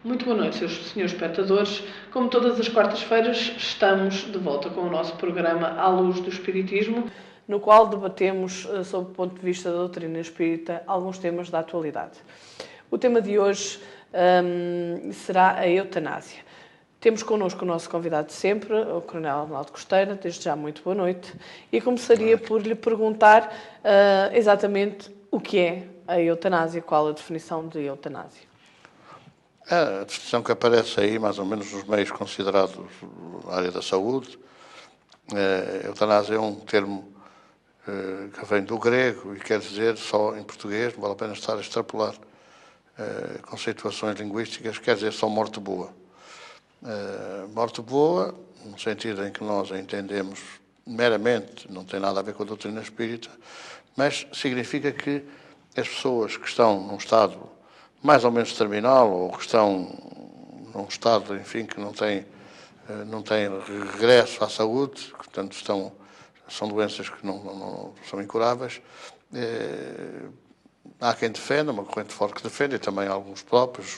Muito boa noite, senhores espectadores. Como todas as quartas-feiras, estamos de volta com o nosso programa À Luz do Espiritismo, no qual debatemos, sob o ponto de vista da doutrina espírita, alguns temas da atualidade. O tema de hoje será a eutanásia. Temos connosco o nosso convidado de sempre, o Coronel Arnaldo Costeira. Desde já, muito boa noite. E começaria por lhe perguntar exatamente o que é a eutanásia, qual a definição de eutanásia. A definição que aparece aí, mais ou menos nos meios considerados na área da saúde, eutanásia é um termo que vem do grego e quer dizer, só em português, não vale a pena estar a extrapolar conceituações linguísticas, quer dizer só morte boa. Morte boa, no sentido em que nós a entendemos meramente, não tem nada a ver com a doutrina espírita, mas significa que as pessoas que estão num estado mais ou menos terminal, ou que estão num estado, enfim, que não tem regresso à saúde, portanto são doenças que não são incuráveis. Há quem defenda, uma corrente forte que defende, e também alguns próprios,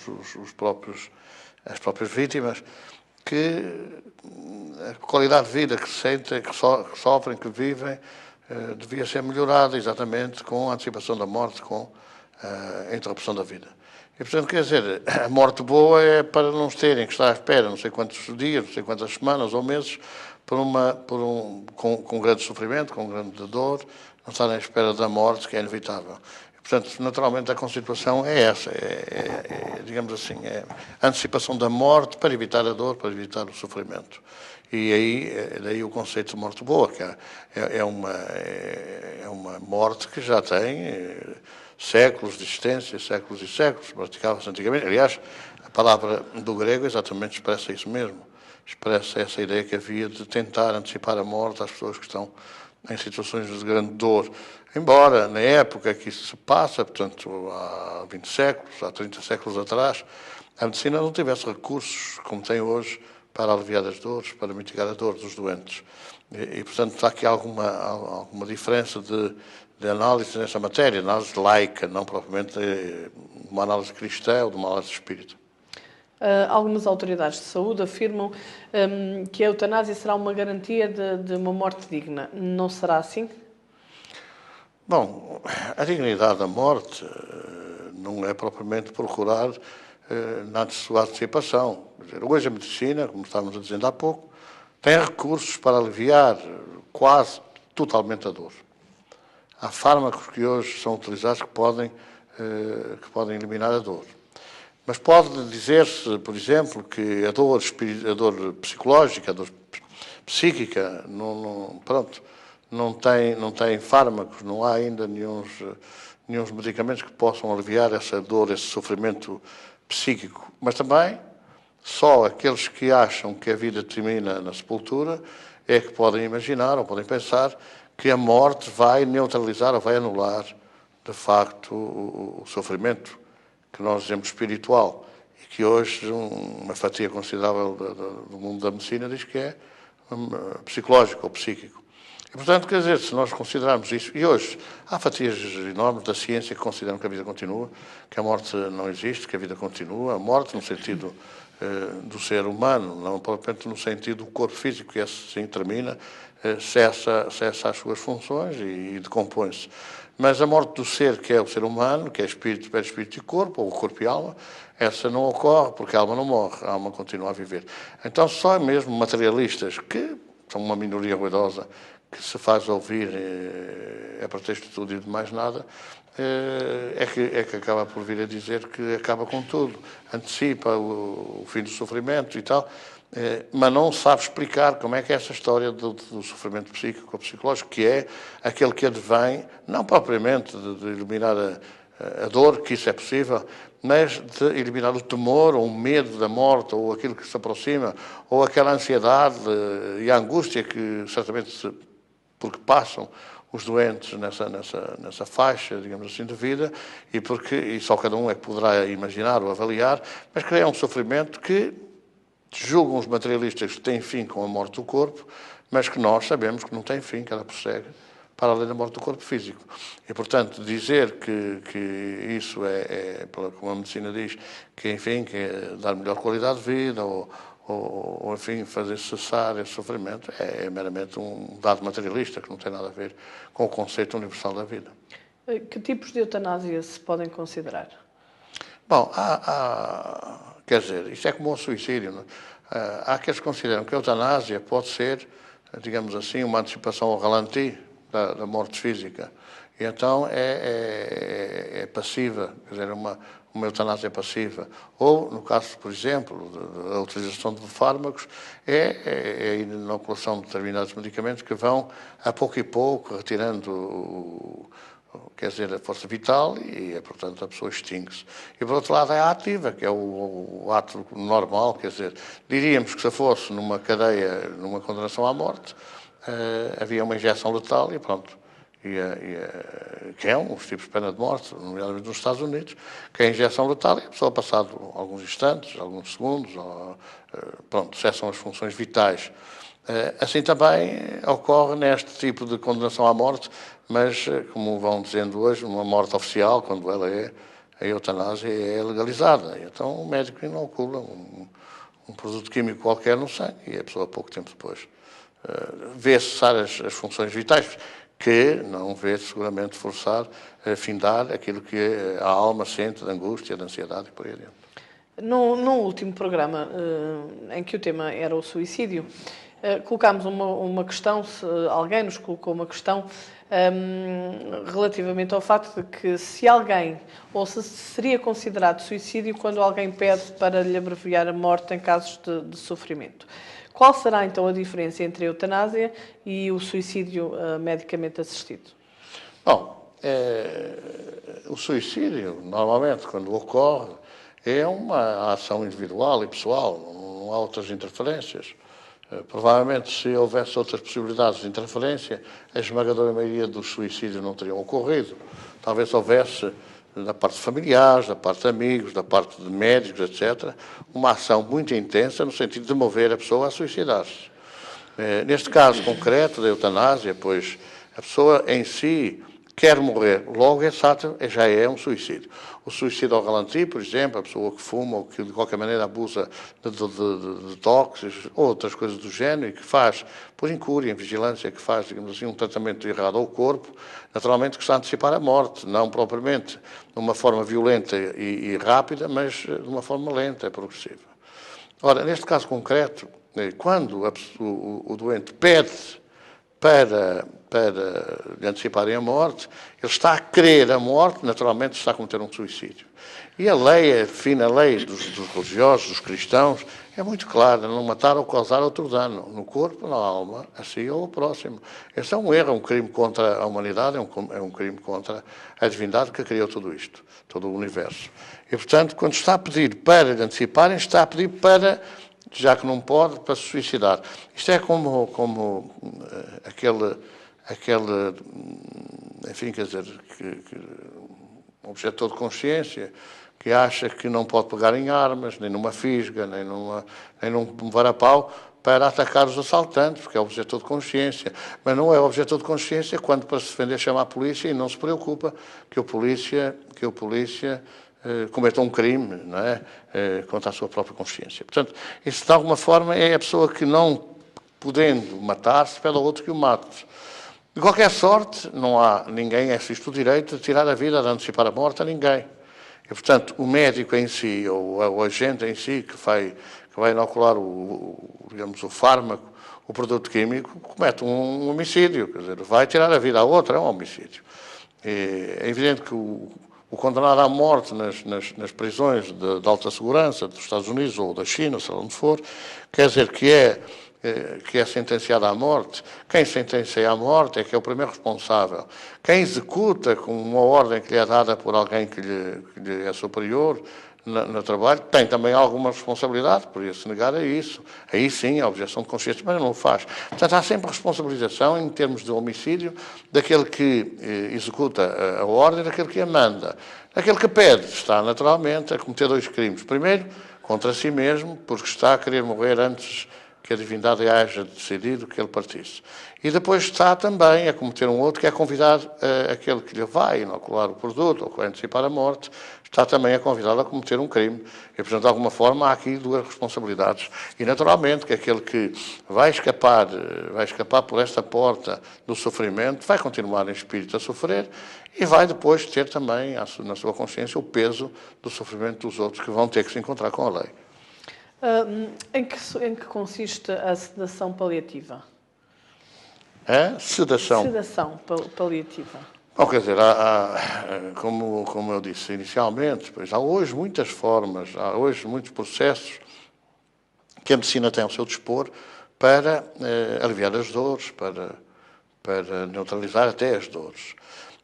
as próprias vítimas, que a qualidade de vida que sentem, que sofrem, que vivem, devia ser melhorada exatamente com a antecipação da morte, com a interrupção da vida. E, portanto, quer dizer, a morte boa é para não terem que estar à espera não sei quantos dias, não sei quantas semanas ou meses, com grande sofrimento, com grande dor, não estarem à espera da morte, que é inevitável. E, portanto, naturalmente, a constituição é essa, digamos assim, é a antecipação da morte para evitar a dor, para evitar o sofrimento. E aí, daí o conceito de morte boa, que é uma morte que já tem séculos de existência, séculos e séculos, praticava-se antigamente. Aliás, a palavra do grego exatamente expressa isso mesmo. Expressa essa ideia que havia de tentar antecipar a morte às pessoas que estão em situações de grande dor. Embora, na época que isso se passa, portanto, há 20 séculos, há 30 séculos atrás, a medicina não tivesse recursos, como tem hoje, para aliviar as dores, para mitigar a dor dos doentes. Portanto, há aqui alguma diferença de análise nessa matéria, análise laica, não propriamente uma análise cristã ou de uma análise espírita. Algumas autoridades de saúde afirmam que a eutanásia será uma garantia de uma morte digna. Não será assim? Bom, a dignidade da morte não é propriamente procurar na sua antecipação. Quer dizer, hoje a medicina, como estávamos a dizer há pouco, tem recursos para aliviar quase totalmente a dor. Há fármacos que hoje são utilizados que podem eliminar a dor. Mas pode dizer-se, por exemplo, que a dor psicológica, a dor psíquica, não tem fármacos, não há ainda nenhum medicamentos que possam aliviar essa dor, esse sofrimento psíquico. Mas também, só aqueles que acham que a vida termina na sepultura é que podem imaginar ou podem pensar que a morte vai neutralizar ou vai anular, de facto, o sofrimento que nós dizemos espiritual e que hoje uma fatia considerável do mundo da medicina diz que é psicológico ou psíquico. E, portanto, quer dizer, se nós considerarmos isso, e hoje há fatias enormes da ciência que consideram que a vida continua, que a morte não existe, que a vida continua, a morte no sentido do ser humano, não propriamente no sentido do corpo físico, que esse sim termina, cessa as suas funções e decompõe-se. Mas a morte do ser, que é o ser humano, que é espírito, perispírito e corpo, ou corpo e alma, essa não ocorre porque a alma não morre, a alma continua a viver. Então só mesmo materialistas, que são uma minoria ruidosa, que se faz ouvir a pretexto de tudo e de mais nada, é que acaba por vir a dizer que acaba com tudo, antecipa o fim do sofrimento e tal, mas não sabe explicar como é que é essa história do sofrimento psíquico ou psicológico, que é aquele que advém, não propriamente de eliminar a dor, que isso é possível, mas de eliminar o temor ou o medo da morte ou aquilo que se aproxima, ou aquela ansiedade e a angústia que certamente porque passam os doentes nessa faixa, digamos assim, de vida, e só cada um é que poderá imaginar ou avaliar, mas cria um sofrimento que julgam os materialistas que tem fim com a morte do corpo, mas que nós sabemos que não tem fim, que ela prossegue para além da morte do corpo físico. E, portanto, dizer que isso como a medicina diz, que, enfim, que é dar melhor qualidade de vida ou enfim, fazer cessar esse sofrimento é meramente um dado materialista que não tem nada a ver com o conceito universal da vida. Que tipos de eutanásia se podem considerar? Bom, quer dizer, isto é como o suicídio. Não é? Há aqueles que consideram que a eutanásia pode ser, digamos assim, uma antecipação ao ralenti da morte física. E então é passiva, quer dizer, uma eutanásia passiva. Ou, no caso, por exemplo, da utilização de fármacos, é a inoculação de determinados medicamentos que vão, a pouco e pouco, retirando quer dizer, a força vital e, portanto, a pessoa extingue-se. E, por outro lado, é a ativa, que é o ato normal, quer dizer, diríamos que se fosse numa cadeia, numa condenação à morte, havia uma injeção letal e pronto. Que é um dos tipos de pena de morte, nomeadamente nos Estados Unidos, que é a injeção letal e a pessoa, passado alguns instantes, alguns segundos, pronto, cessam as funções vitais. Assim também ocorre neste tipo de condenação à morte, mas, como vão dizendo hoje, uma morte oficial, quando ela a eutanásia é legalizada. Então o médico inocula um produto químico qualquer no sangue e a pessoa, pouco tempo depois, vê cessar as funções vitais, que não vê seguramente forçar a findar aquilo que a alma sente de angústia, de ansiedade e por aí adiante. No último programa, em que o tema era o suicídio, colocámos uma questão, alguém nos colocou uma questão relativamente ao facto de que se alguém, ou se seria considerado suicídio quando alguém pede para lhe abreviar a morte em casos de sofrimento. Qual será então a diferença entre a eutanásia e o suicídio medicamente assistido? Bom, o suicídio, normalmente, quando ocorre, é uma ação individual e pessoal, não há outras interferências. Provavelmente, se houvesse outras possibilidades de interferência, a esmagadora maioria dos suicídios não teriam ocorrido. Talvez houvesse, da parte de familiares, da parte de amigos, da parte de médicos, etc., uma ação muito intensa no sentido de mover a pessoa a suicidar-se. Neste caso concreto da eutanásia, pois a pessoa em si quer morrer, logo já é um suicídio. O suicídio ao ralenti, por exemplo, a pessoa que fuma ou que de qualquer maneira abusa de tóxicos ou outras coisas do género e que faz, por incúria, em vigilância, que faz, digamos assim, um tratamento errado ao corpo, naturalmente que está a antecipar a morte, não propriamente de uma forma violenta e rápida, mas de uma forma lenta e progressiva. Ora, neste caso concreto, quando o doente pede para lhe anteciparem a morte, ele está a querer a morte, naturalmente está a cometer um suicídio. E a lei, a fina lei dos religiosos, dos cristãos, é muito clara: não matar ou causar outro dano, no corpo, na alma, a si ou ao próximo. Esse é um erro, é um crime contra a humanidade, é um crime contra a divindade que criou tudo isto, todo o universo. E, portanto, quando está a pedir para lhe anteciparem, está a pedir para, já que não pode, para se suicidar. Isto é como aquele, enfim, quer dizer, um objetor de consciência que acha que não pode pegar em armas, nem numa fisga, nem num varapau, para atacar os assaltantes, porque é objetor de consciência. Mas não é objetor de consciência quando, para se defender, chama a polícia e não se preocupa que o polícia cometa um crime, não é? Contra a sua própria consciência. Portanto, isso de alguma forma é a pessoa que, não podendo matar-se, pede ao outro que o mate. De qualquer sorte, não há ninguém, existe o direito de tirar a vida, de antecipar a morte a ninguém. E, portanto, o médico em si, ou o agente em si, que vai inocular digamos, o fármaco, o produto químico, comete um homicídio. Quer dizer, vai tirar a vida à outra, é um homicídio. É evidente que o condenado à morte nas prisões de alta segurança dos Estados Unidos ou da China, se onde for, quer dizer que é sentenciado à morte. Quem sentencia à morte é que é o primeiro responsável. Quem executa com uma ordem que lhe é dada por alguém que lhe é superior no trabalho, tem também alguma responsabilidade, poderia se negar a isso. Aí sim, a objeção de consciência, mas não o faz. Portanto, há sempre responsabilização, em termos de homicídio, daquele que executa a ordem, daquele que a manda. Aquele que pede está, naturalmente, a cometer dois crimes. Primeiro, contra si mesmo, porque está a querer morrer antes que a divindade haja decidido que ele partisse. E depois está também a cometer um outro, que é convidar aquele que lhe vai inocular o produto ou que vai antecipar a morte, está também a convidá-lo a cometer um crime. E, portanto, de alguma forma, há aqui duas responsabilidades. E, naturalmente, que aquele que vai escapar por esta porta do sofrimento, vai continuar em espírito a sofrer e vai depois ter também, na sua consciência, o peso do sofrimento dos outros que vão ter que se encontrar com a lei. Em que consiste a sedação paliativa? É? Sedação Paliativa. Bom, quer dizer, como eu disse inicialmente, pois há hoje muitas formas, há hoje muitos processos que a medicina tem ao seu dispor para aliviar as dores, para neutralizar até as dores.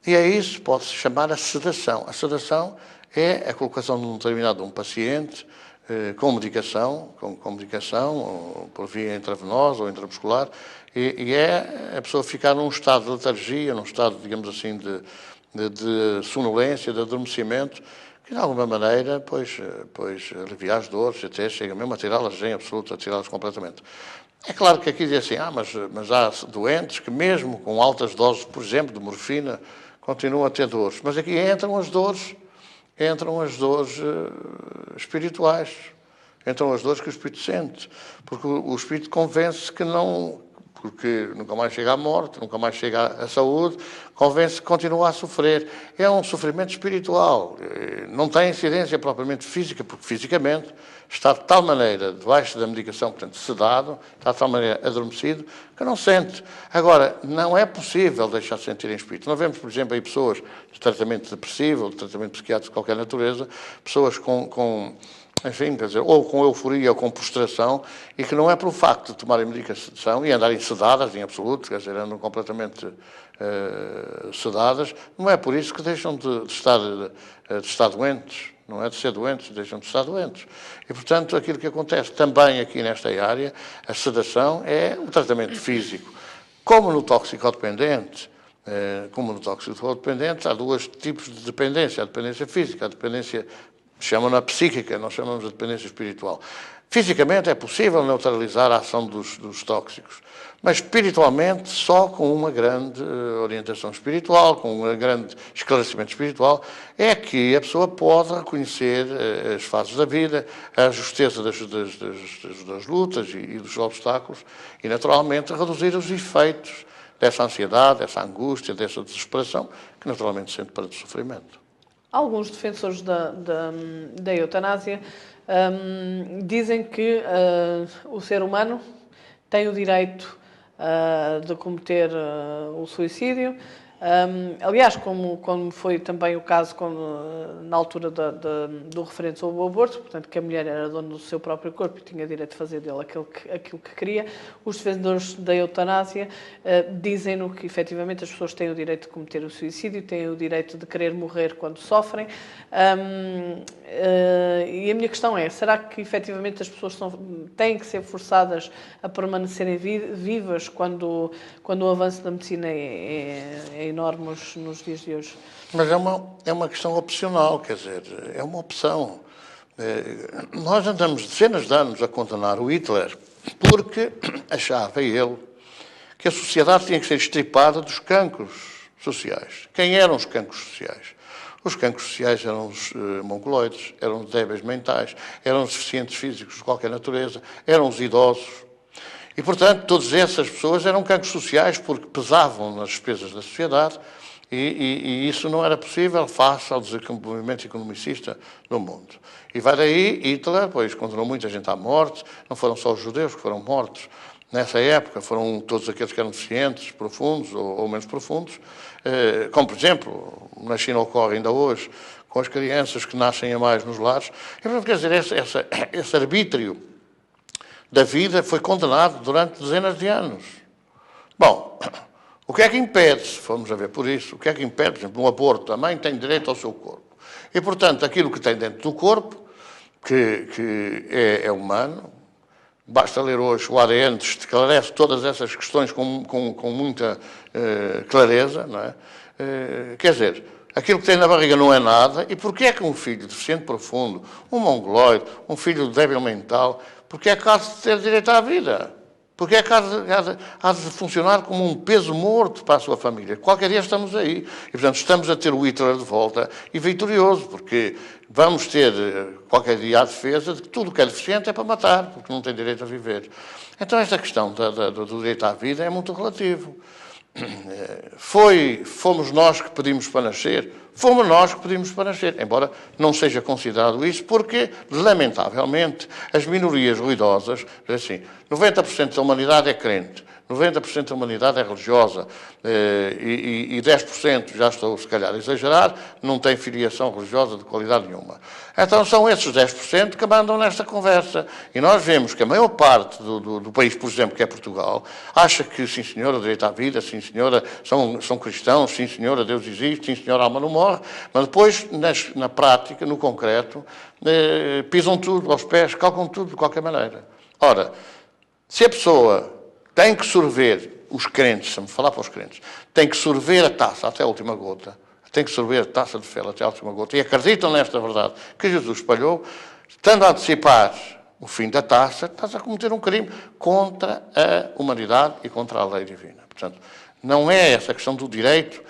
E a isso pode-se chamar a sedação. A sedação é a colocação de um determinado paciente com medicação, ou por via intravenosa ou intramuscular, e é a pessoa ficar num estado de letargia, num estado, digamos assim, de sonolência, de adormecimento, que de alguma maneira, pois alivia as dores, até chega mesmo a tirá-las em absoluto, a tirá-las completamente. É claro que aqui diz assim, mas há doentes que mesmo com altas doses, por exemplo, de morfina, continuam a ter dores. Mas aqui entram as dores espirituais, entram as dores que o espírito sente, porque o espírito convence que não, porque nunca mais chega à morte, nunca mais chega à saúde, convence que continua a sofrer. É um sofrimento espiritual, não tem incidência propriamente física, porque fisicamente está de tal maneira debaixo da medicação, portanto sedado, está de tal maneira adormecido, que não sente. Agora, não é possível deixar de sentir em espírito. Nós vemos, por exemplo, aí pessoas de tratamento depressivo, ou de tratamento psiquiátrico de qualquer natureza, pessoas enfim, quer dizer, ou com euforia ou com prostração, e que não é por facto de tomarem medicação e andarem sedadas, em absoluto, quer dizer, andam completamente sedadas, não é por isso que deixam de estar doentes. Não é de ser doentes, deixam de estar doentes. E, portanto, aquilo que acontece também aqui nesta área, a sedação é o tratamento físico. Como no toxicodependente, há dois tipos de dependência. A dependência física, a dependência, chamam-na psíquica, nós chamamos de dependência espiritual. Fisicamente é possível neutralizar a ação dos tóxicos, mas espiritualmente só com uma grande orientação espiritual, com um grande esclarecimento espiritual, é que a pessoa pode reconhecer as fases da vida, a justeza das lutas e dos obstáculos e, naturalmente, reduzir os efeitos dessa ansiedade, dessa angústia, dessa desesperação, que naturalmente sente para o sofrimento. Alguns defensores da eutanásia dizem que o ser humano tem o direito de cometer o suicídio. Aliás, como foi também o caso na altura do referendo sobre o aborto, portanto, que a mulher era dona do seu próprio corpo e tinha direito de fazer dele aquilo que queria, os defensores da eutanásia dizem-no que, efetivamente, as pessoas têm o direito de cometer o suicídio, têm o direito de querer morrer quando sofrem. E a minha questão é, será que, efetivamente, as pessoas têm que ser forçadas a permanecerem vivas quando o avanço da medicina é enorme nos dias de hoje? Mas é uma questão opcional, quer dizer, é uma opção. Nós andamos dezenas de anos a condenar o Hitler porque achava ele que a sociedade tinha que ser extirpada dos cancros sociais. Quem eram os cancros sociais? Os cancros sociais eram os mongoloides, eram os débeis mentais, eram os deficientes físicos de qualquer natureza, eram os idosos. E, portanto, todas essas pessoas eram cancros sociais porque pesavam nas despesas da sociedade e isso não era possível face ao desenvolvimento economicista do mundo. E vai daí, Hitler, pois, condenou muita gente à morte, não foram só os judeus que foram mortos. Nessa época foram todos aqueles que eram deficientes, profundos ou menos profundos, como, por exemplo, na China ocorre ainda hoje, com as crianças que nascem a mais nos lares. E, portanto, quer dizer, esse arbítrio da vida foi condenado durante dezenas de anos. Bom, o que é que impede, se formos a ver por isso, o que é que impede, por exemplo, um aborto? A mãe tem direito ao seu corpo. E, portanto, aquilo que tem dentro do corpo, que é humano, basta ler hoje o ADN, esclarece todas essas questões com muita clareza, não é? Quer dizer, aquilo que tem na barriga não é nada, e porquê é que um filho deficiente profundo, um mongoloide, um filho débil mental, Porque é que há de ter direito à vida? Porque é que há de funcionar como um peso morto para a sua família? Qualquer dia estamos aí. E, portanto, estamos a ter o Hitler de volta e vitorioso, porque vamos ter qualquer dia a defesa de que tudo o que é deficiente é para matar, porque não tem direito a viver. Então, esta questão do direito à vida é muito relativo. Fomos nós que pedimos para nascer? Fomos nós que pedimos para nascer, embora não seja considerado isso, porque, lamentavelmente, as minorias ruidosas, assim, 90% da humanidade é crente, 90% da humanidade é religiosa e 10%, já estou se calhar a exagerar, não tem filiação religiosa de qualidade nenhuma. Então são esses 10% que mandam nesta conversa. E nós vemos que a maior parte do país, por exemplo, que é Portugal, acha que, sim senhora, direito à vida, sim senhora, são cristãos, sim senhora, Deus existe, sim senhora, a alma não morre, mas depois, na prática, no concreto, pisam tudo aos pés, calcam tudo de qualquer maneira. Ora, se a pessoa tem que sorver, os crentes, vamos falar para os crentes, tem que sorver a taça até a última gota, tem que sorver a taça de fel até a última gota, e acreditam nesta verdade que Jesus espalhou, estando a antecipar o fim da taça, estás a cometer um crime contra a humanidade e contra a lei divina. Portanto, não é essa questão do direito,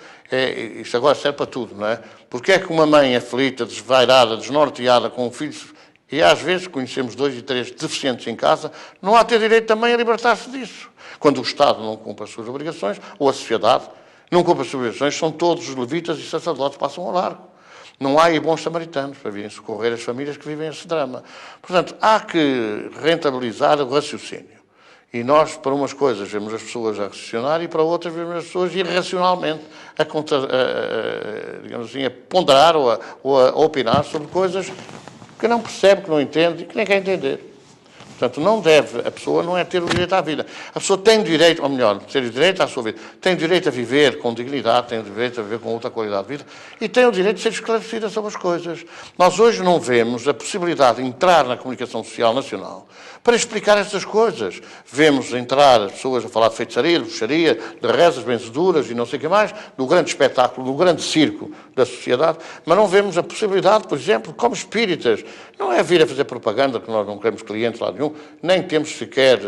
isto agora serve para tudo, não é? Porque é que uma mãe aflita, desvairada, desnorteada, com um filho, e às vezes conhecemos 2 e 3 deficientes em casa, não há a ter direito também a libertar-se disso. Quando o Estado não cumpre as suas obrigações, ou a sociedade não cumpre as suas obrigações, são todos os levitas e sacerdotes passam ao largo. Não há aí bons samaritanos para virem socorrer as famílias que vivem esse drama. Portanto, há que rentabilizar o raciocínio. E nós, para umas coisas, vemos as pessoas a racionar e para outras vemos as pessoas irracionalmente digamos assim, a ponderar ou a opinar sobre coisas que não percebe, que não entende e que nem quer entender. Portanto, a pessoa não é ter o direito à vida. A pessoa tem direito, ou melhor, ter o direito à sua vida, tem direito a viver com dignidade, tem o direito a viver com outra qualidade de vida e tem o direito de ser esclarecida sobre as coisas. Nós hoje não vemos a possibilidade de entrar na comunicação social nacional para explicar estas coisas. Vemos entrar as pessoas a falar de feitiçaria, de bruxaria, de rezas benzeduras e não sei o que mais, do grande espetáculo, do grande circo da sociedade, mas não vemos a possibilidade, por exemplo, como espíritas, não é vir a fazer propaganda, que nós não queremos clientes lá nenhum, nem temos sequer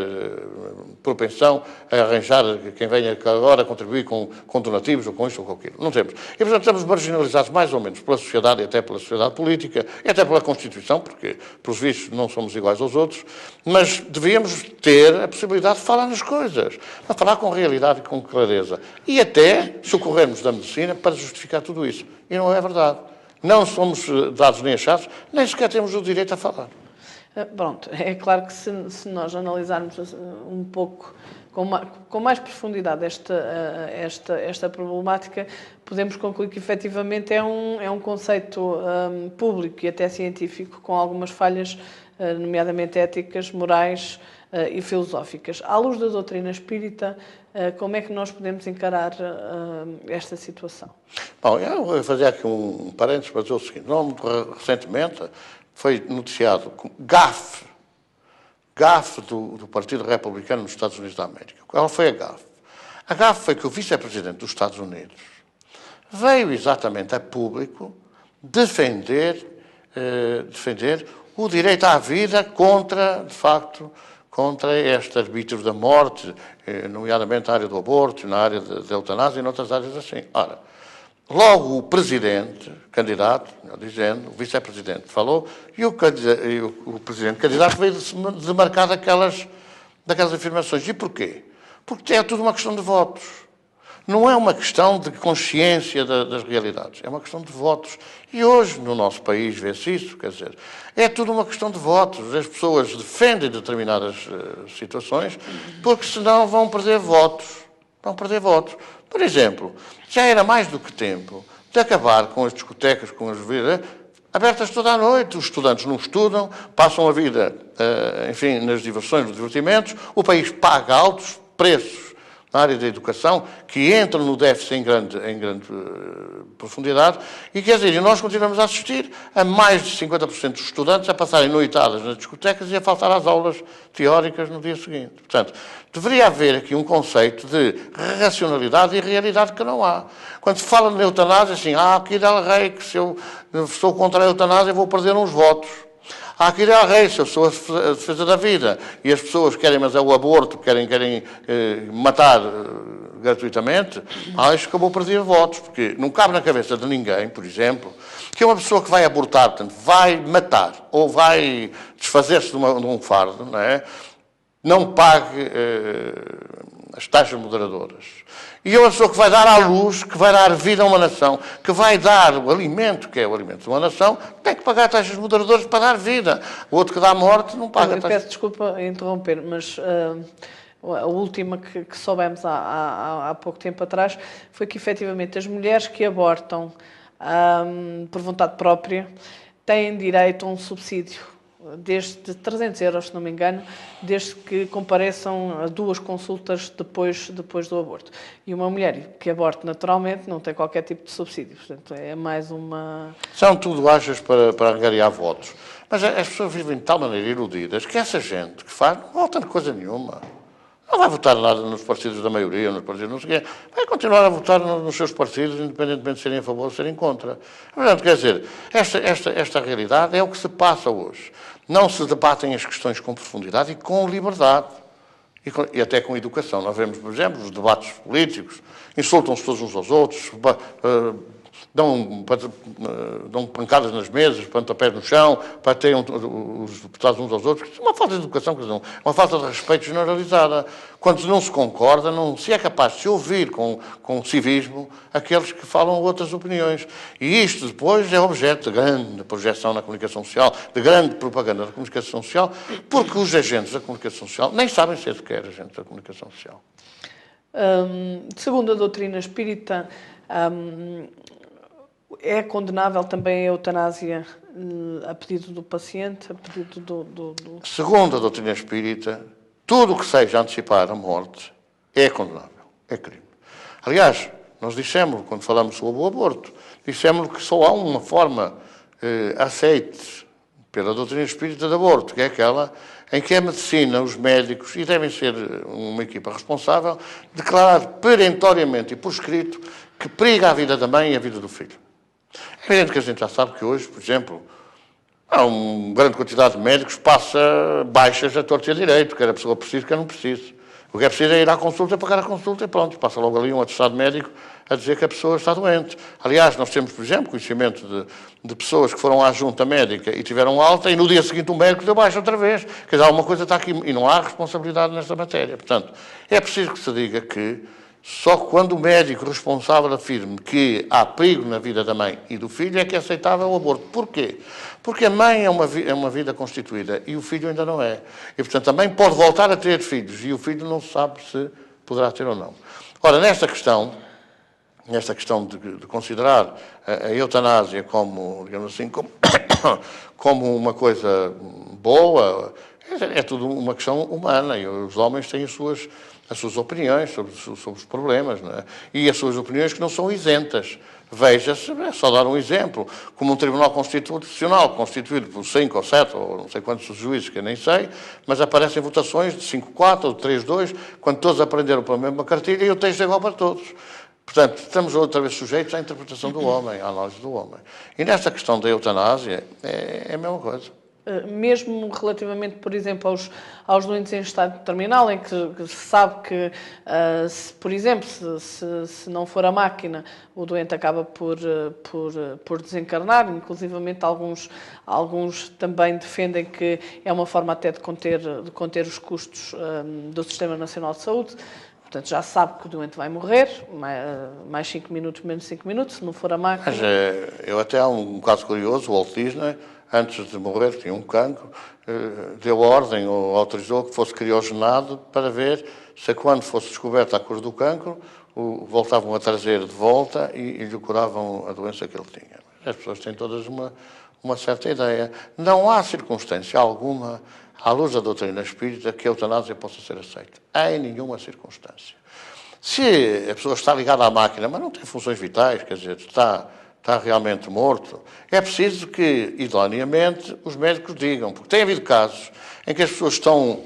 propensão a arranjar quem venha agora contribuir com donativos ou com isto ou com aquilo. Não temos. E, portanto, estamos marginalizados mais ou menos pela sociedade e até pela sociedade política e até pela Constituição, porque, pelos vistos, não somos iguais aos outros, mas devíamos ter a possibilidade de falar nas coisas, de falar com realidade e com clareza. E até socorrermos da medicina para justificar tudo isso. E não é verdade. Não somos dados nem achados, nem sequer temos o direito a falar. Pronto, é claro que se nós analisarmos um pouco com mais profundidade esta problemática, podemos concluir que efetivamente é um conceito público e até científico com algumas falhas, nomeadamente éticas, morais e filosóficas. À luz da doutrina espírita, como é que nós podemos encarar esta situação? Bom, eu vou fazer aqui um parênteses para dizer o seguinte. Muito recentemente foi noticiado gafe do Partido Republicano nos Estados Unidos da América. Qual foi a gafe? A gafe foi que o vice-presidente dos Estados Unidos veio exatamente a público defender o direito à vida contra este arbítrio da morte, nomeadamente na área do aborto, na área da eutanásia e noutras áreas assim. Ora, logo o presidente, candidato, dizendo, o vice-presidente falou, e o presidente candidato veio demarcar daquelas afirmações. E porquê? Porque é tudo uma questão de votos. Não é uma questão de consciência das realidades, é uma questão de votos. E hoje, no nosso país, vê-se isso, quer dizer, é tudo uma questão de votos. As pessoas defendem determinadas situações, porque senão vão perder votos. Vão perder votos. Por exemplo, já era mais do que tempo de acabar com as discotecas, com as vidas abertas toda a noite. Os estudantes não estudam, passam a vida, enfim, nas diversões, nos divertimentos. O país paga altos preços na área da educação, que entram no déficit em grande profundidade, e quer dizer, nós continuamos a assistir a mais de 50% dos estudantes a passarem noitadas nas discotecas e a faltar às aulas teóricas no dia seguinte. Portanto, deveria haver aqui um conceito de racionalidade e realidade que não há. Quando se fala de eutanásia, assim, aqui dá rei que se eu sou contra a eutanásia vou perder uns votos. Há que ir à raça, eu sou a defesa da vida. E as pessoas querem, mas é o aborto, querem matar gratuitamente, acho que eu vou perder votos, porque não cabe na cabeça de ninguém, por exemplo, que uma pessoa que vai abortar, portanto, vai matar, ou vai desfazer-se de um fardo, não pague as taxas moderadoras. E uma pessoa que vai dar à luz, que vai dar vida a uma nação, que vai dar o alimento, que é o alimento de uma nação, tem que pagar taxas moderadoras para dar vida. O outro que dá morte não paga taxas. Peço desculpa interromper, mas a última que soubemos há pouco tempo atrás foi que, efetivamente, as mulheres que abortam por vontade própria têm direito a um subsídio desde 300 euros, se não me engano, desde que compareçam a 2 consultas depois do aborto. E uma mulher que aborte naturalmente não tem qualquer tipo de subsídio. Portanto, é mais uma... São tudo achas para angariar votos. Mas as pessoas vivem de tal maneira iludidas que essa gente que faz não vota em coisa nenhuma. Não vai votar nada nos partidos da maioria, nos partidos não sei o quê. Vai continuar a votar nos seus partidos, independentemente de serem a favor ou serem contra. Portanto, quer dizer, esta realidade é o que se passa hoje. Não se debatem as questões com profundidade e com liberdade. E até com educação. Nós vemos, por exemplo, os debates políticos, insultam-se todos uns aos outros, dão pancadas nas mesas, pontapés no chão, bateiam os deputados uns aos outros. É uma falta de educação, uma falta de respeito generalizada. Quando não se concorda, não se é capaz de se ouvir com civismo aqueles que falam outras opiniões. E isto depois é objeto de grande projeção na comunicação social, de grande propaganda na comunicação social, porque os agentes da comunicação social nem sabem ser sequer agentes da comunicação social. Segundo a doutrina espírita, é condenável também a eutanásia a pedido do paciente, a pedido do... Segundo a doutrina espírita, tudo o que seja antecipar a morte é condenável, é crime. Aliás, nós dissemos, quando falamos sobre o aborto, dissemos que só há uma forma aceite pela doutrina espírita de aborto, que é aquela em que a medicina, os médicos, e devem ser uma equipa responsável, declarar perentoriamente e por escrito que periga a vida da mãe e a vida do filho. É evidente que a gente já sabe que hoje, por exemplo, há uma grande quantidade de médicos passa baixas a torto e a direito, quer a pessoa precisa, quer não precisa. O que é preciso é ir à consulta, pagar a consulta e pronto, passa logo ali um atestado médico a dizer que a pessoa está doente. Aliás, nós temos, por exemplo, conhecimento de pessoas que foram à junta médica e tiveram alta e no dia seguinte o médico deu baixa outra vez. Quer dizer, alguma coisa está aqui e não há responsabilidade nesta matéria. Portanto, é preciso que se diga que só quando o médico responsável afirme que há perigo na vida da mãe e do filho é que é aceitável o aborto. Porquê? Porque a mãe é uma vida constituída e o filho ainda não é. E, portanto, a mãe pode voltar a ter filhos e o filho não sabe se poderá ter ou não. Ora, nesta questão de considerar a eutanásia como, digamos assim, como uma coisa boa, é tudo uma questão humana e os homens têm as suas opiniões sobre os problemas, não é? E as suas opiniões que não são isentas. Veja-se, é só dar um exemplo, como um Tribunal Constitucional, constituído por 5 ou 7, ou não sei quantos juízes, que eu nem sei, mas aparecem votações de 5-4 ou de 3-2, quando todos aprenderam pela mesma cartilha e o texto é igual para todos. Portanto, estamos outra vez sujeitos à interpretação do homem, à análise do homem. E nesta questão da eutanásia, é a mesma coisa. Mesmo relativamente, por exemplo, aos doentes em estado terminal, em que se sabe que, por exemplo, se não for a máquina, o doente acaba por desencarnar, inclusivamente alguns também defendem que é uma forma até de conter os custos do Sistema Nacional de Saúde. Portanto, já sabe que o doente vai morrer, mais 5 minutos, menos 5 minutos, se não for a máquina. Mas eu até há um caso curioso, o Walt Disney, antes de morrer, tinha um cancro, deu ordem ou autorizou que fosse criogenado para ver se quando fosse descoberta a cura do cancro, voltavam a trazer de volta e lhe curavam a doença que ele tinha. As pessoas têm todas uma certa ideia. Não há circunstância alguma, à luz da doutrina espírita, que a eutanásia possa ser aceita. Em nenhuma circunstância. Se a pessoa está ligada à máquina, mas não tem funções vitais, quer dizer, está realmente morto, é preciso que, idoneamente, os médicos digam, porque tem havido casos em que as pessoas estão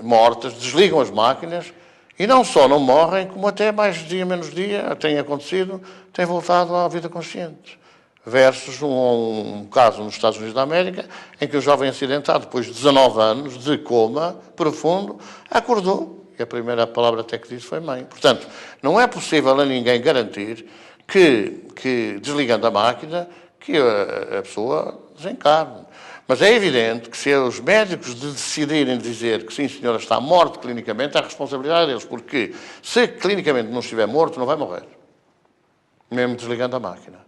mortas, desligam as máquinas e não só não morrem, como até mais dia, menos dia, tem acontecido, têm voltado à vida consciente. versus um caso nos Estados Unidos da América, em que um jovem acidentado, depois de 19 anos de coma profundo, acordou. E a primeira palavra até que disse foi mãe. Portanto, não é possível a ninguém garantir que desligando a máquina, que a pessoa desencarne. Mas é evidente que se os médicos decidirem dizer que sim, senhora, está morto clinicamente, é a responsabilidade deles, porque se clinicamente não estiver morto, não vai morrer. Mesmo desligando a máquina.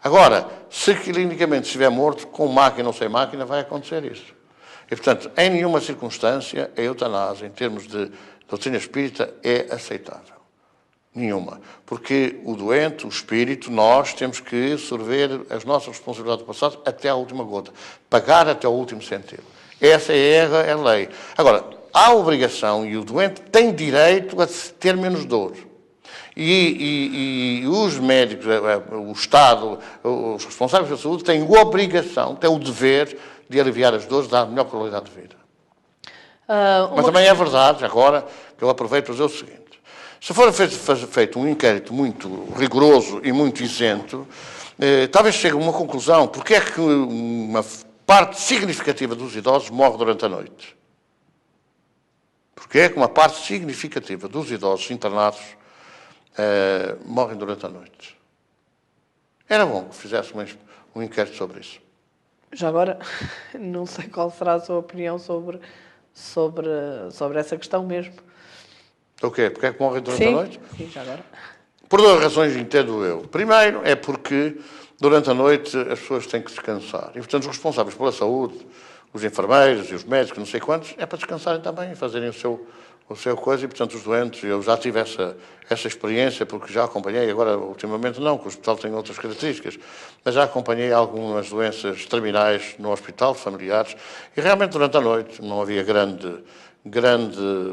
Agora, se clinicamente estiver morto, com máquina ou sem máquina, vai acontecer isso. E, portanto, em nenhuma circunstância, a eutanásia, em termos de doutrina espírita, é aceitável. Nenhuma. Porque o doente, o espírito, nós temos que sorver as nossas responsabilidades do passado até à última gota. Pagar até ao último centavo. Essa é a lei. Agora, há obrigação e o doente tem direito a ter menos dor. E os médicos, o Estado, os responsáveis da saúde têm a obrigação, têm o dever de aliviar as dores, dar a melhor qualidade de vida. Mas também é verdade, agora, que eu aproveito para dizer o seguinte. Se for feito um inquérito muito rigoroso e muito isento, talvez chegue a uma conclusão. Porque é que uma parte significativa dos idosos morre durante a noite? Porque é que uma parte significativa dos idosos internados morrem durante a noite? Era bom que fizéssemos um inquérito sobre isso. Já agora, não sei qual será a sua opinião sobre essa questão mesmo. O quê? Porque é que morrem durante a noite? Sim, já agora. Por duas razões, entendo eu. Primeiro, é porque durante a noite as pessoas têm que descansar. E, portanto, os responsáveis pela saúde, os enfermeiros e os médicos, não sei quantos, é para descansarem também e fazerem o seu coisa. E, portanto, os doentes, eu já tive essa experiência, porque já acompanhei, agora, ultimamente não, que o hospital tem outras características, mas já acompanhei algumas doenças terminais no hospital, familiares, e realmente durante a noite não havia grande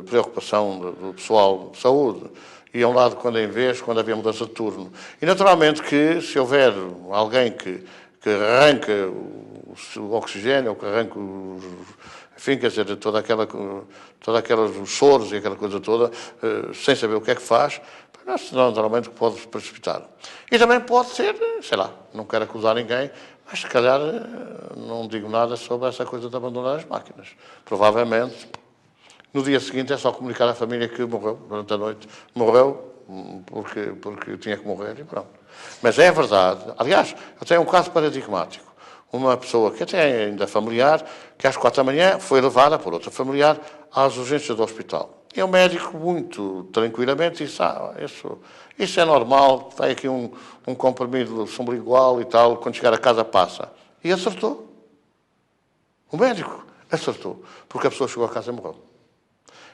preocupação do pessoal de saúde. Iam lá de quando em vez, quando havia mudança de turno. E, naturalmente, que se houver alguém que arranca o oxigênio, ou que arranca enfim, quer dizer, toda aquelas soros e aquela coisa toda, sem saber o que é que faz, naturalmente pode se precipitar. E também pode ser, sei lá, não quero acusar ninguém, mas se calhar não digo nada sobre essa coisa de abandonar as máquinas. Provavelmente, no dia seguinte é só comunicar à família que morreu durante a noite. Morreu porque tinha que morrer e pronto. Mas é verdade. Aliás, eu tenho um caso paradigmático. Uma pessoa que até é ainda familiar, que às 4 da manhã foi levada por outra familiar às urgências do hospital. E o médico, muito tranquilamente, disse, isso é normal, tem aqui um comprimido sublingual e tal, quando chegar a casa passa. E acertou. O médico acertou, porque a pessoa chegou a casa e morreu.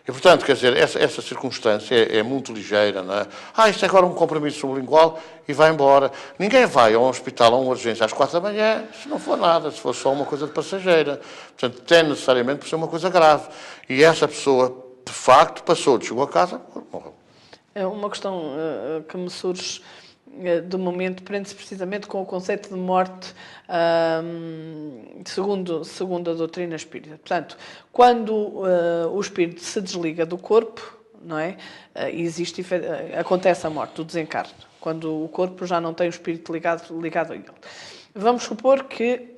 E, portanto, quer dizer, essa circunstância é muito ligeira, não é? Isto é agora um comprimido sublingual e vai embora. Ninguém vai a um hospital, a uma urgência às 4 da manhã, se não for nada, se for só uma coisa de passageira. Portanto, tem necessariamente por ser uma coisa grave. E essa pessoa, de facto, chegou a casa, morreu. É uma questão que me surge do momento, prende-se precisamente com o conceito de morte segundo a doutrina espírita. Portanto, quando o espírito se desliga do corpo, não é? Acontece a morte, o desencarne, quando o corpo já não tem o espírito ligado a ele. Vamos supor que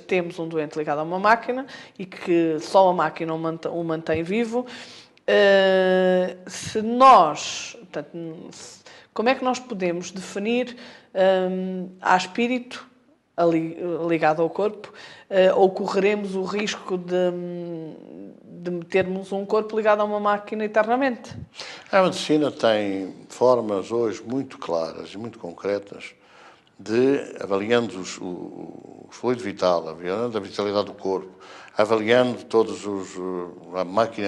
temos um doente ligado a uma máquina e que só a máquina o mantém vivo. Como é que nós podemos definir há espírito ligado ao corpo ou correremos o risco de termos um corpo ligado a uma máquina eternamente? A medicina tem formas hoje muito claras e muito concretas de, avaliando o fluido vital, avaliando a vitalidade do corpo, avaliando todas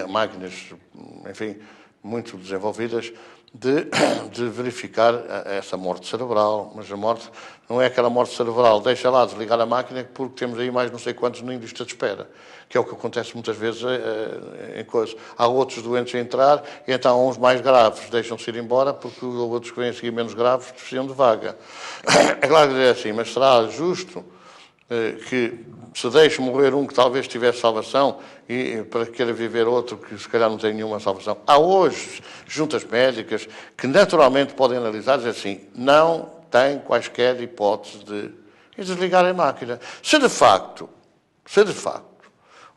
máquinas, enfim, muito desenvolvidas, de verificar essa morte cerebral. Mas a morte não é aquela morte cerebral, deixa lá desligar a máquina porque temos aí mais não sei quantos em lista de espera, que é o que acontece muitas vezes em coisas. Há outros doentes a entrar e então uns mais graves deixam-se ir embora porque outros que vêm a seguir menos graves precisam de vaga. É claro que é assim, mas será justo que se deixe morrer um que talvez tivesse salvação e para querer viver outro que se calhar não tem nenhuma salvação. Há hoje juntas médicas que naturalmente podem analisar e dizer assim, não tem quaisquer hipóteses de e desligar a máquina. Se de facto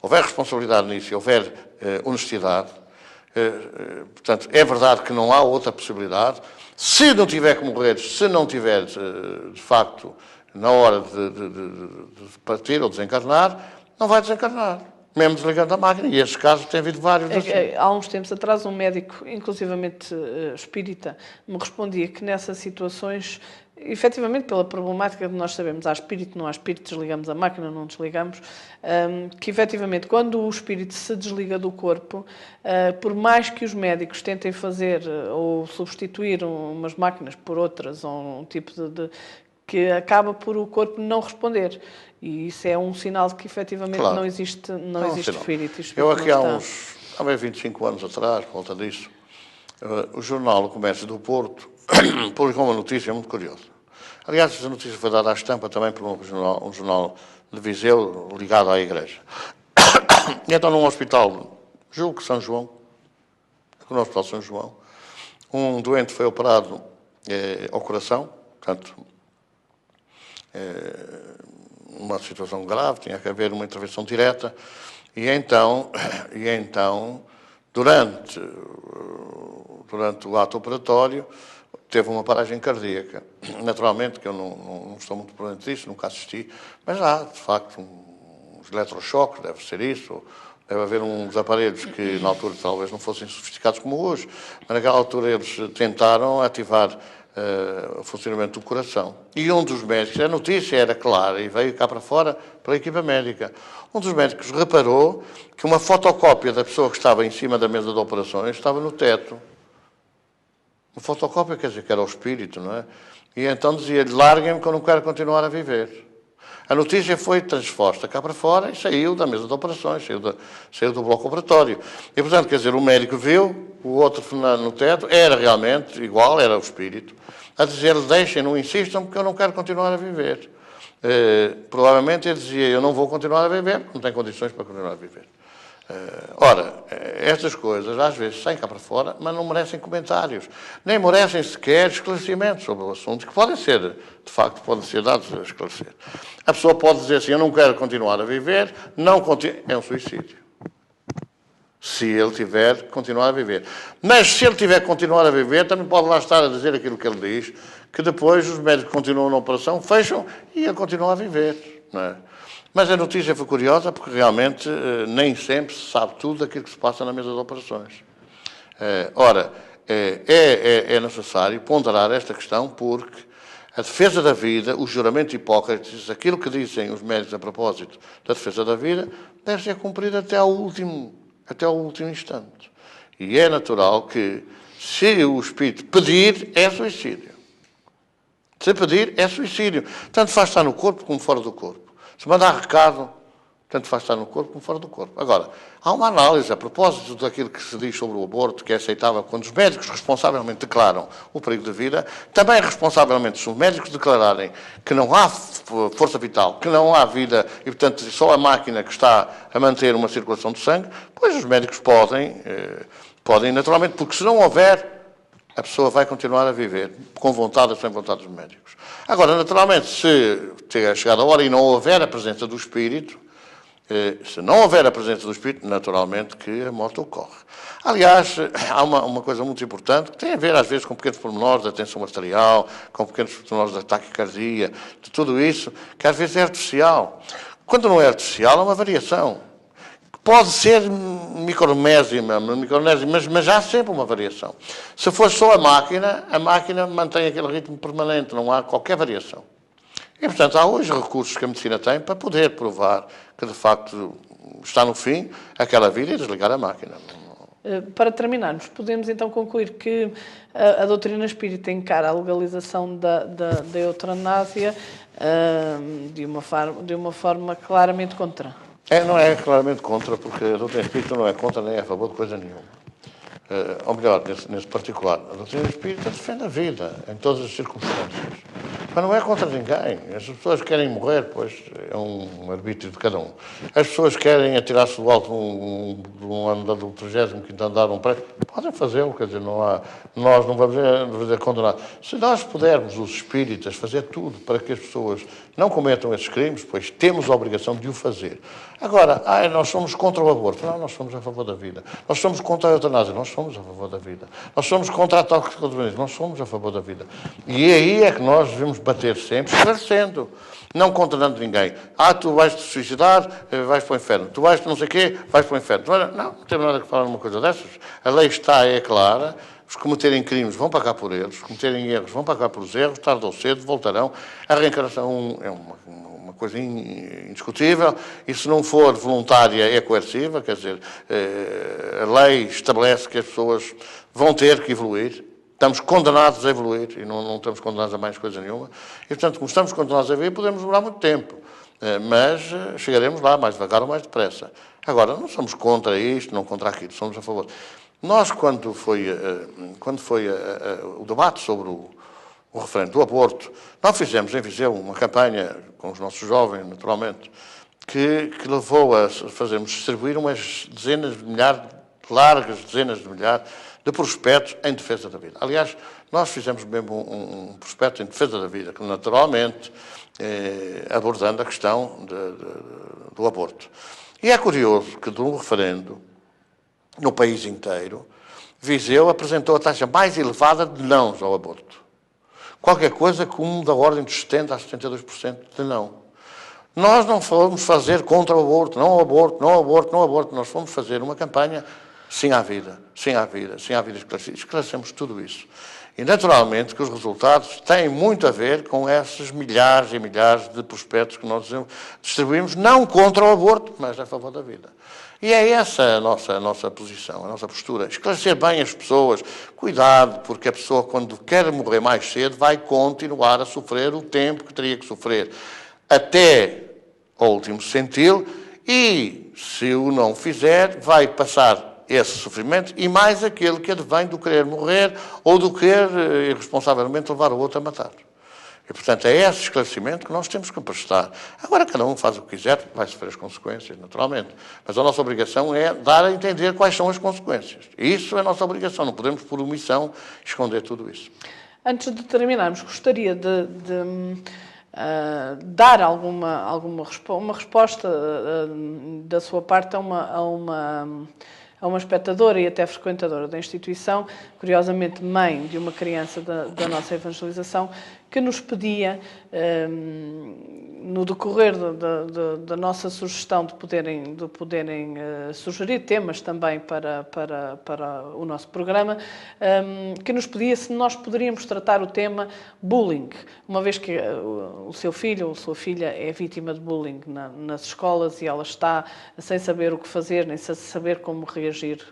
houver responsabilidade nisso e houver honestidade, portanto, é verdade que não há outra possibilidade. Se não tiver que morrer, se não tiver, de facto, na hora de partir ou desencarnar, não vai desencarnar, mesmo desligando a máquina. E estes casos têm havido vários assim. Há uns tempos atrás, um médico, inclusivamente espírita, me respondia que nessas situações, efetivamente pela problemática de nós sabemos, há espírito, não há espírito, desligamos a máquina, não desligamos, que efetivamente quando o espírito se desliga do corpo, por mais que os médicos tentem fazer ou substituir umas máquinas por outras, ou um tipo que acaba por o corpo não responder. E isso é um sinal de que efetivamente não existe espírito. Eu aqui há 25 anos atrás, por volta disso, o jornal O Comércio do Porto publicou uma notícia muito curiosa. Aliás, essa notícia foi dada à estampa também por um jornal de Viseu ligado à Igreja. E então, num hospital, julgo que São João, no Hospital São João, um doente foi operado ao coração, portanto, uma situação grave, tinha que haver uma intervenção direta, e então durante o ato operatório, teve uma paragem cardíaca. Naturalmente, que eu não estou muito por dentro disso, nunca assisti, mas há, de facto, uns eletrochoques, deve ser isso, deve haver uns aparelhos que, na altura, talvez não fossem sofisticados como hoje, mas naquela altura eles tentaram ativar o funcionamento do coração. E um dos médicos, a notícia era clara e veio cá para fora pela equipa médica, um dos médicos reparou que uma fotocópia da pessoa que estava em cima da mesa de operações estava no teto. Uma fotocópia quer dizer que era o espírito, não é? E então dizia-lhe, larguem-me que eu não quero continuar a viver. A notícia foi transposta cá para fora e saiu da mesa de operações, saiu do bloco operatório. E, portanto, quer dizer, o médico viu, o outro no teto, era realmente igual, era o espírito, a dizer-lhe, deixem, não insistam, porque eu não quero continuar a viver. Provavelmente ele dizia, eu não vou continuar a viver, porque não tenho condições para continuar a viver. Ora, estas coisas às vezes saem cá para fora, mas não merecem comentários, nem merecem sequer esclarecimentos sobre o assunto, que podem ser, de facto, podem ser dados a esclarecer. A pessoa pode dizer assim, eu não quero continuar a viver, é um suicídio. Se ele tiver que continuar a viver. Mas se ele tiver que continuar a viver, também pode lá estar a dizer aquilo que ele diz, que depois os médicos continuam na operação, fecham e ele continua a viver, não é? Mas a notícia foi curiosa porque realmente nem sempre se sabe tudo daquilo que se passa na mesa de operações. Ora, é necessário ponderar esta questão porque a defesa da vida, o juramento de Hipócrates, aquilo que dizem os médicos a propósito da defesa da vida, deve ser cumprido até ao último instante. E é natural que, se o espírito pedir, é suicídio. Se pedir, é suicídio. Tanto faz estar no corpo como fora do corpo. Se mandar recado, tanto faz estar no corpo como fora do corpo. Agora, há uma análise a propósito daquilo que se diz sobre o aborto, que é aceitável quando os médicos responsavelmente declaram o perigo de vida, também responsavelmente se os médicos declararem que não há força vital, que não há vida e, portanto, só a máquina que está a manter uma circulação de sangue, pois os médicos podem naturalmente, porque se não houver, a pessoa vai continuar a viver, com vontade ou sem vontade dos médicos. Agora, naturalmente, se tiver chegado a hora e não houver a presença do espírito, se não houver a presença do espírito, naturalmente que a morte ocorre. Aliás, há uma coisa muito importante, que tem a ver, às vezes, com pequenos pormenores da tensão arterial, com pequenos pormenores da taquicardia, de tudo isso, que às vezes é artificial. Quando não é artificial, há uma variação. Pode ser micronésima, mas há sempre uma variação. Se for só a máquina mantém aquele ritmo permanente, não há qualquer variação. E, portanto, há hoje recursos que a medicina tem para poder provar que, de facto, está no fim aquela vida e desligar a máquina. Para terminarmos, podemos então concluir que a doutrina espírita encara a legalização da eutanásia de uma forma claramente contra. Não é claramente contra, porque a doutrina espírita não é contra nem é a favor de coisa nenhuma. Ou melhor, nesse particular, a doutrina espírita defende a vida em todas as circunstâncias. Mas não é contra ninguém. As pessoas querem morrer, pois é um arbítrio de cada um. As pessoas querem atirar-se do alto de um andar do 35º andar, um prédio, podem fazê-lo, quer dizer, nós não vamos dizer condenar. Se nós pudermos, os espíritas, fazer tudo para que as pessoas não cometam esses crimes, pois temos a obrigação de o fazer. Agora, nós somos contra o aborto. Não, nós somos a favor da vida. Nós somos contra a eutanásia. Nós somos a favor da vida. Nós somos contra a toxicodependência. Nós somos a favor da vida. E aí é que nós devemos bater sempre, esclarecendo, não condenando ninguém. Tu vais-te suicidar, vais para o inferno. Tu vais-te não sei o quê, vais para o inferno. Não temos nada que falar numa coisa dessas. A lei está, é clara. Os que cometerem crimes vão pagar por eles, os que cometerem erros vão pagar pelos erros, tarde ou cedo voltarão. A reencarnação é uma coisa indiscutível, e se não for voluntária é coerciva, quer dizer, a lei estabelece que as pessoas vão ter que evoluir. Estamos condenados a evoluir e não estamos condenados a mais coisa nenhuma. E, portanto, como estamos condenados a evoluir, podemos demorar muito tempo, mas chegaremos lá mais devagar ou mais depressa. Agora, não somos contra isto, não contra aquilo, somos a favor. Nós, quando foi o debate sobre o referendo do aborto, nós fizemos em Viseu uma campanha com os nossos jovens, naturalmente, que levou a fazermos distribuir umas dezenas de milhares, largas dezenas de milhares, de prospectos em defesa da vida. Aliás, nós fizemos mesmo um prospecto em defesa da vida, que naturalmente abordando a questão do aborto. E é curioso que de um referendo no país inteiro, Viseu apresentou a taxa mais elevada de nãos ao aborto. Qualquer coisa como da ordem dos 70% a 72% de não. Nós não fomos fazer contra o aborto, não ao aborto, não ao aborto, não ao aborto. Nós fomos fazer uma campanha sim à vida, sim à vida, sim à vida esclarecida. Esclarecemos tudo isso. E, naturalmente, que os resultados têm muito a ver com esses milhares e milhares de prospectos que nós distribuímos, não contra o aborto, mas a favor da vida. E é essa a nossa posição, a nossa postura. Esclarecer bem as pessoas. Cuidado, porque a pessoa, quando quer morrer mais cedo, vai continuar a sofrer o tempo que teria que sofrer até ao último centil e, se o não fizer, vai passar esse sofrimento e mais aquele que advém do querer morrer ou do querer irresponsavelmente levar o outro a matar. E, portanto, é esse esclarecimento que nós temos que prestar. Agora, cada um faz o que quiser, vai sofrer as consequências, naturalmente. Mas a nossa obrigação é dar a entender quais são as consequências. E isso é a nossa obrigação. Não podemos, por omissão, esconder tudo isso. Antes de terminarmos, gostaria de dar uma resposta da sua parte a uma espectadora e até frequentadora da instituição, curiosamente mãe de uma criança da nossa evangelização, que nos pedia, no decorrer da nossa sugestão de poderem sugerir temas também para o nosso programa, que nos pedia se nós poderíamos tratar o tema bullying, uma vez que o seu filho ou sua filha é vítima de bullying nas escolas e ela está sem saber o que fazer, nem sem saber como reagir.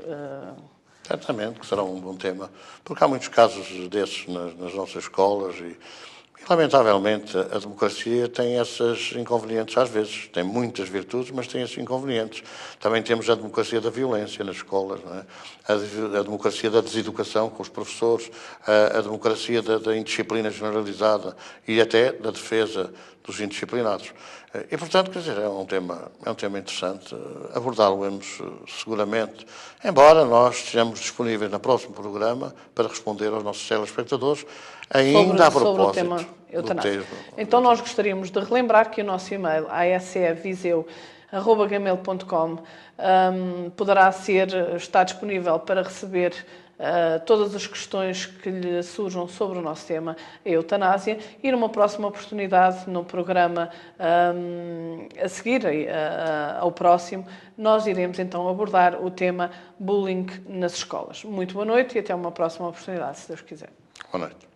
Certamente que será um bom tema, porque há muitos casos desses nas nossas escolas e lamentavelmente, a democracia tem esses inconvenientes às vezes. Tem muitas virtudes, mas tem esses inconvenientes. Também temos a democracia da violência nas escolas, não é? A democracia da deseducação com os professores, a democracia da indisciplina generalizada e até da defesa dos indisciplinados. E, portanto, quer dizer, é um tema interessante. Abordá-lo-emos seguramente, embora nós estejamos disponíveis no próximo programa para responder aos nossos telespectadores, ainda a propósito sobre o tema eutanásia. Então, nós gostaríamos de relembrar que o nosso e-mail, aseviseu@gmail.com, está disponível para receber todas as questões que lhe surjam sobre o nosso tema, a eutanásia, e numa próxima oportunidade, no programa a seguir ao próximo, nós iremos então abordar o tema bullying nas escolas. Muito boa noite e até uma próxima oportunidade, se Deus quiser. Boa noite.